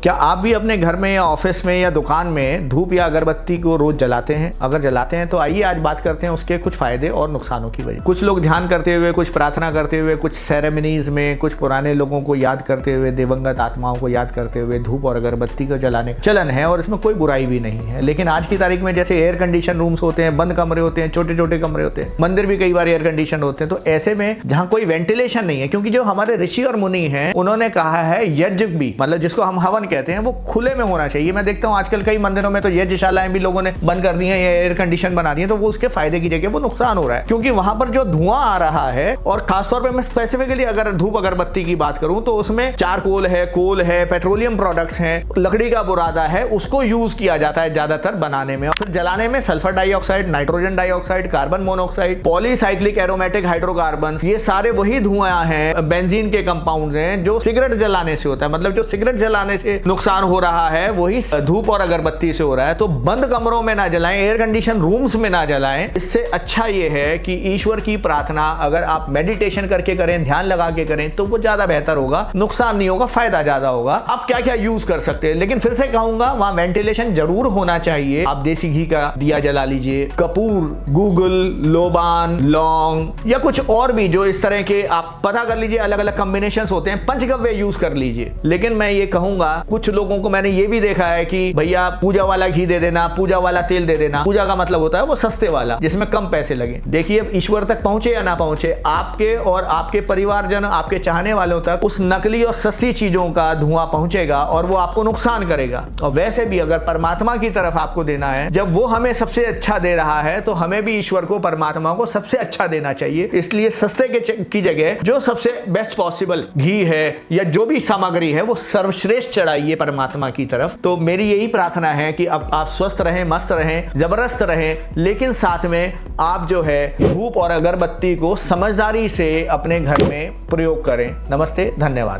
क्या आप भी अपने घर में या ऑफिस में या दुकान में धूप या अगरबत्ती को रोज जलाते हैं? अगर जलाते हैं तो आइए आज बात करते हैं उसके कुछ फायदे और नुकसानों की वजह। कुछ लोग ध्यान करते हुए, कुछ प्रार्थना करते हुए, कुछ सेरेमनीज में, कुछ पुराने लोगों को याद करते हुए, दिवंगत आत्माओं को याद करते हुए धूप और अगरबत्ती को जलाने का चलन है और इसमें कोई बुराई भी नहीं है। लेकिन आज की तारीख में जैसे एयर कंडीशन रूम्स होते हैं, बंद कमरे होते हैं, छोटे छोटे कमरे होते हैं, मंदिर भी कई बार एयर कंडीशन होते हैं, तो ऐसे में जहां कोई वेंटिलेशन नहीं है, क्योंकि जो हमारे ऋषि और मुनि हैं उन्होंने कहा है यज्ञ भी, मतलब जिसको हम हवन कहते हैं, वो खुले में होना चाहिए। मैं देखता हूं आजकल कई मंदिरों में तो यज्ञशालाएं भी लोगों ने बंद कर दी हैं या एयर कंडीशन बना दी है, तो वो उसके फायदे की जगह वो नुकसान हो रहा है, क्योंकि वहां पर जो धुआं आ रहा है, और खासतौर पे मैं स्पेसिफिकली अगर धूप अगरबत्ती की बात करूं तो उसमें चारकोल है, कोल है, पेट्रोलियम प्रोडक्ट्स हैं, लकड़ी का बुरादा है, उसको यूज किया जाता है ज्यादातर बनाने में। और फिर जलाने में sulphur dioxide, nitrogen dioxide, carbon monoxide, polycyclic aromatic hydrocarbon, ये सारे वही धुआं हैं, बेंजीन के कंपाउंड हैं जो सिगरेट जलाने से होता है। मतलब जो सिगरेट जलाने से नुकसान हो रहा है वही धूप और अगरबत्ती से हो रहा है। तो बंद कमरों में ना जलाएं, एयर कंडीशन रूम्स में ना जलाएं। इससे अच्छा ये है कि ईश्वर की प्रार्थना अगर आप मेडिटेशन करके करें, ध्यान लगा के करें, तो वो ज्यादा बेहतर होगा, नुकसान नहीं होगा, फायदा ज्यादा होगा। आप क्या क्या यूज कर सकते हैं, लेकिन फिर से कहूंगा वहां वेंटिलेशन जरूर होना चाहिए। आप देसी घी का दिया जला लीजिए, कपूर, गूगल, लोबान, लौंग या कुछ और भी जो इस तरह के आप पता कर लीजिए, अलग अलग कॉम्बिनेशन होते हैं, पंचगव्य यूज कर लीजिए। लेकिन मैं ये कहूंगा कुछ लोगों को मैंने ये भी देखा है कि भैया पूजा वाला घी दे देना, पूजा वाला तेल दे देना। पूजा का मतलब होता है वो सस्ते वाला जिसमें कम पैसे लगे। देखिए ईश्वर तक पहुंचे या ना पहुंचे, आपके और आपके परिवारजन, आपके चाहने वालों तक उस नकली और सस्ती चीजों का धुआं पहुंचेगा और वो आपको नुकसान करेगा। और वैसे भी अगर परमात्मा की तरफ आपको देना है, जब वो हमें सबसे अच्छा दे रहा है तो हमें भी ईश्वर को, परमात्मा को सबसे अच्छा देना चाहिए। इसलिए सस्ते की जगह जो सबसे बेस्ट पॉसिबल घी है या जो भी सामग्री है वो सर्वश्रेष्ठ चढ़ाइए परमात्मा की तरफ। तो मेरी यही प्रार्थना है कि अब आप स्वस्थ रहें, मस्त रहें, जबरदस्त रहें, लेकिन साथ में आप जो है धूप और अगरबत्ती को समझदारी से अपने घर में प्रयोग करें। नमस्ते, धन्यवाद।